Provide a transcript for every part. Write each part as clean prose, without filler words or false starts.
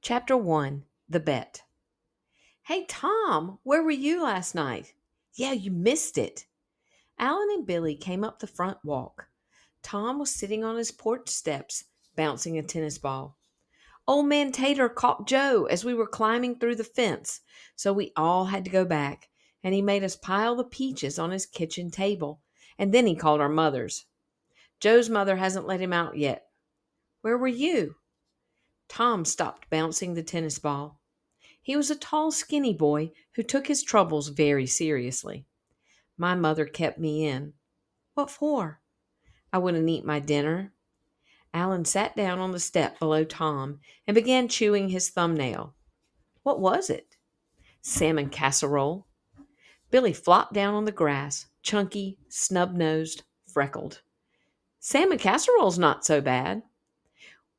Chapter 1 The Bet. Hey, Tom, where were you last night? Yeah, you missed it. Alan and Billy came up the front walk. Tom was sitting on his porch steps, bouncing a tennis ball. Old man Tater caught Joe as we were climbing through the fence, so we all had to go back, and he made us pile the peaches on his kitchen table, and then he called our mothers. Joe's mother hasn't let him out yet. Where were you? Tom stopped bouncing the tennis ball. He was a tall, skinny boy who took his troubles very seriously. My mother kept me in. What for? I wouldn't eat my dinner. Alan sat down on the step below Tom and began chewing his thumbnail. What was it? Salmon casserole. Billy flopped down on the grass, chunky, snub-nosed, freckled. Salmon casserole's not so bad.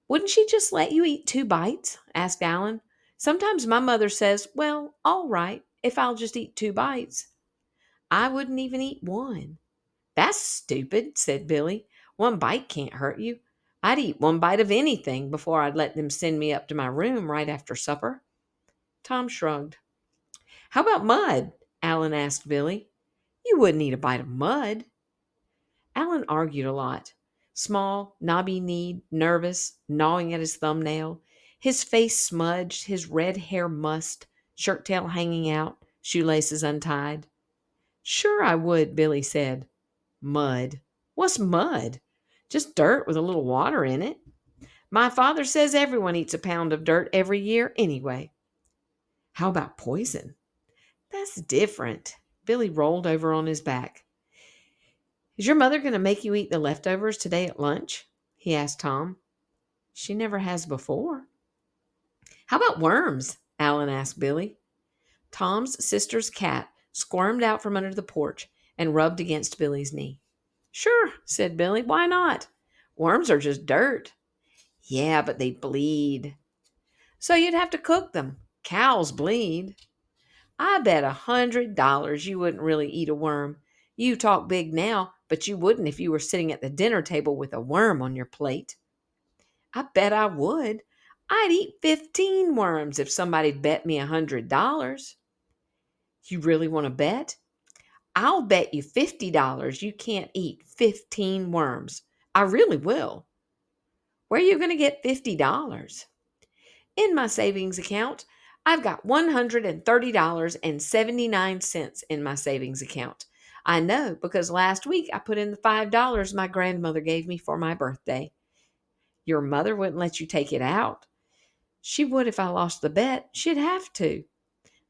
Wouldn't she just let you eat 2 bites? Asked Alan. Sometimes my mother says, well, all right, if I'll just eat 2 bites. I wouldn't even eat one. That's stupid, said Billy. 1 bite can't hurt you. I'd eat 1 bite of anything before I'd let them send me up to my room right after supper. Tom shrugged. How about mud? Alan asked Billy. You wouldn't eat a bite of mud. Alan argued a lot. Small, knobby-kneed, nervous, gnawing at his thumbnail, his face smudged, his red hair mussed, shirt tail hanging out, shoelaces untied. Sure I would, Billy said. Mud. What's mud? Just dirt with a little water in it. My father says everyone eats a pound of dirt every year anyway. How about poison? That's different. Billy rolled over on his back. Is your mother going to make you eat the leftovers today at lunch? He asked Tom. She never has before. How about worms? Alan asked Billy. Tom's sister's cat squirmed out from under the porch and rubbed against Billy's knee. Sure, said Billy. Why not? Worms are just dirt. Yeah, but they bleed. So you'd have to cook them. Cows bleed. I bet $100 you wouldn't really eat a worm. You talk big now, but you wouldn't if you were sitting at the dinner table with a worm on your plate. I bet I would. I'd eat 15 worms if somebody'd bet me $100. You really want to bet? I'll bet you $50 you can't eat 15 worms. I really will. Where are you going to get $50? In my savings account, I've got $130.79 in my savings account. I know because last week I put in the $5 my grandmother gave me for my birthday. Your mother wouldn't let you take it out. She would if I lost the bet. She'd have to.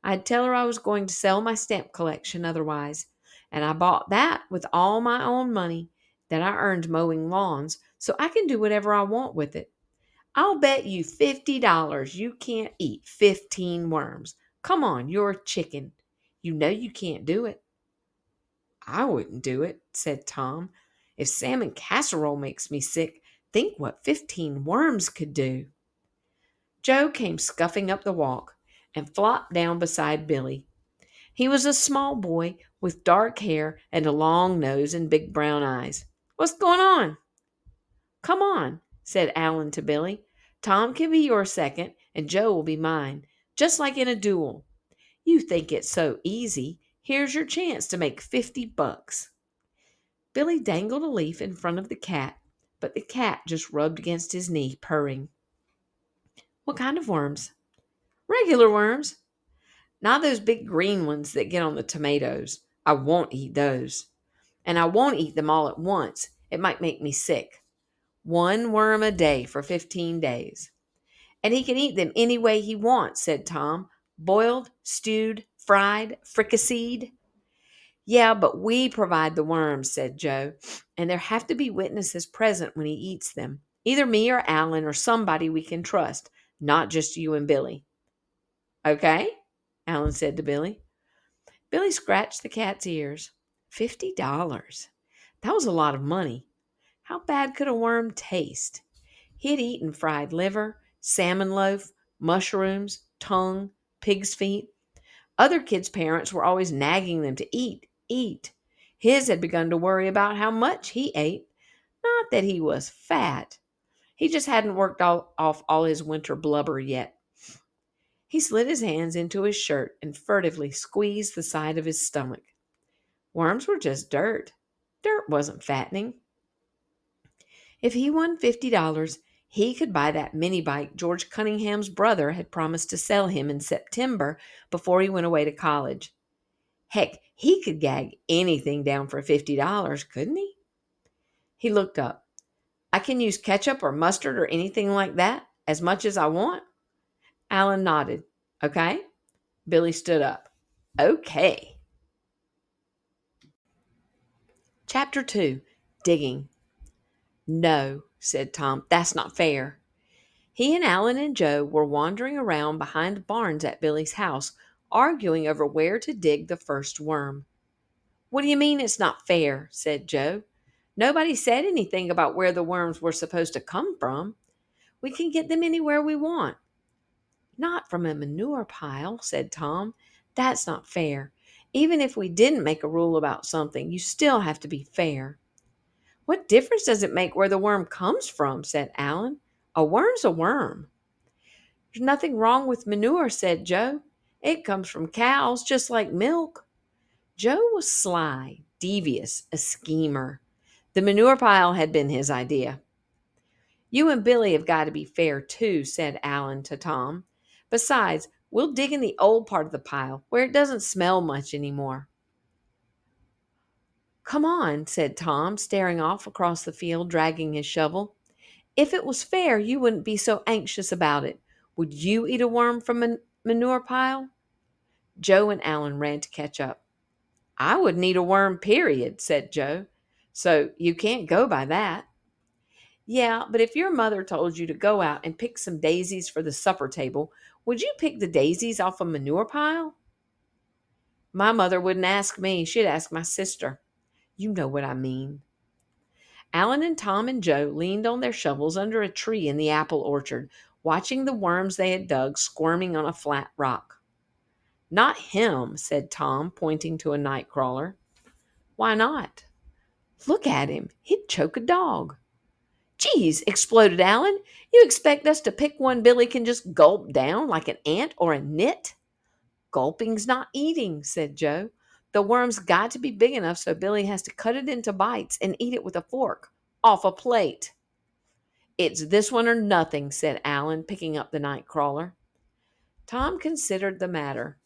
I'd tell her I was going to sell my stamp collection otherwise, and I bought that with all my own money that I earned mowing lawns, so I can do whatever I want with it. I'll bet you $50 you can't eat 15 worms. Come on, you're a chicken. You know you can't do it. I wouldn't do it, said Tom. If salmon casserole makes me sick, think what 15 worms could do. Joe came scuffing up the walk and flopped down beside Billy. He was a small boy with dark hair and a long nose and big brown eyes. What's going on? Come on, said Alan to Billy. Tom can be your second, and Joe will be mine, just like in a duel. You think it's so easy. Here's your chance to make $50. Billy dangled a leaf in front of the cat, but the cat just rubbed against his knee, purring. What kind of worms? Regular worms. Not those big green ones that get on the tomatoes. I won't eat those. And I won't eat them all at once. It might make me sick. 1 worm a day for 15 days. And he can eat them any way he wants, said Tom. Boiled, stewed, fried, fricasseed. Yeah, but we provide the worms, said Joe. And there have to be witnesses present when he eats them. Either me or Alan or somebody we can trust, not just you and Billy. Okay, Alan said to Billy. Billy scratched the cat's ears. $50. That was a lot of money. How bad could a worm taste? He'd eaten fried liver, salmon loaf, mushrooms, tongue, pig's feet. Other kids' parents were always nagging them to eat, eat. His had begun to worry about how much he ate. Not that he was fat. He just hadn't worked off all his winter blubber yet. He slid his hands into his shirt and furtively squeezed the side of his stomach. Worms were just dirt. Dirt wasn't fattening. If he won $50, he could buy that mini bike George Cunningham's brother had promised to sell him in September before he went away to college. Heck, he could gag anything down for $50, couldn't he? He looked up. I can use ketchup or mustard or anything like that as much as I want? Alan nodded. Okay. Billy stood up. Okay. Chapter 2. Digging. No, said Tom, that's not fair. He and Alan and Joe were wandering around behind the barns at Billy's house, arguing over where to dig the first worm. What do you mean it's not fair? Said Joe. Nobody said anything about where the worms were supposed to come from. We can get them anywhere we want. Not from a manure pile, said Tom. That's not fair. Even if we didn't make a rule about something, you still have to be fair. What difference does it make where the worm comes from? Said Alan. A worm's a worm. There's nothing wrong with manure, said Joe. It comes from cows just like milk. Joe was sly, devious, a schemer. The manure pile had been his idea. You and Billy have got to be fair too, said Alan to Tom. Besides, we'll dig in the old part of the pile where it doesn't smell much anymore. Come on, said Tom, staring off across the field, dragging his shovel. If it was fair, you wouldn't be so anxious about it. Would you eat a worm from a manure pile? Joe and Alan ran to catch up. I wouldn't eat a worm, period, said Joe. So you can't go by that. Yeah, but if your mother told you to go out and pick some daisies for the supper table, would you pick the daisies off a manure pile? My mother wouldn't ask me. She'd ask my sister. You know what I mean. Alan and Tom and Joe leaned on their shovels under a tree in the apple orchard, watching the worms they had dug squirming on a flat rock. Not him, said Tom, pointing to a night crawler. Why not? Look at him. He'd choke a dog. Geez, exploded Alan. You expect us to pick one Billy can just gulp down like an ant or a nit? Gulping's not eating, said Joe. The worm's got to be big enough so Billy has to cut it into bites and eat it with a fork, off a plate. It's this one or nothing, said Alan, picking up the night crawler. Tom considered the matter.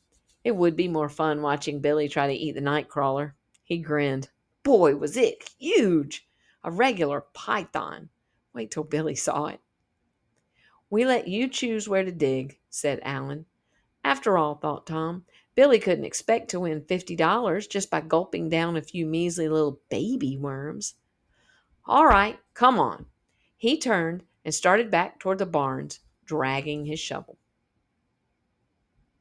It would be more fun watching Billy try to eat the night crawler. He grinned. Boy, was it huge! A regular python. Wait till Billy saw it. We let you choose where to dig, said Alan. After all, thought Tom, Billy couldn't expect to win $50 just by gulping down a few measly little baby worms. All right, come on. He turned and started back toward the barns, dragging his shovel.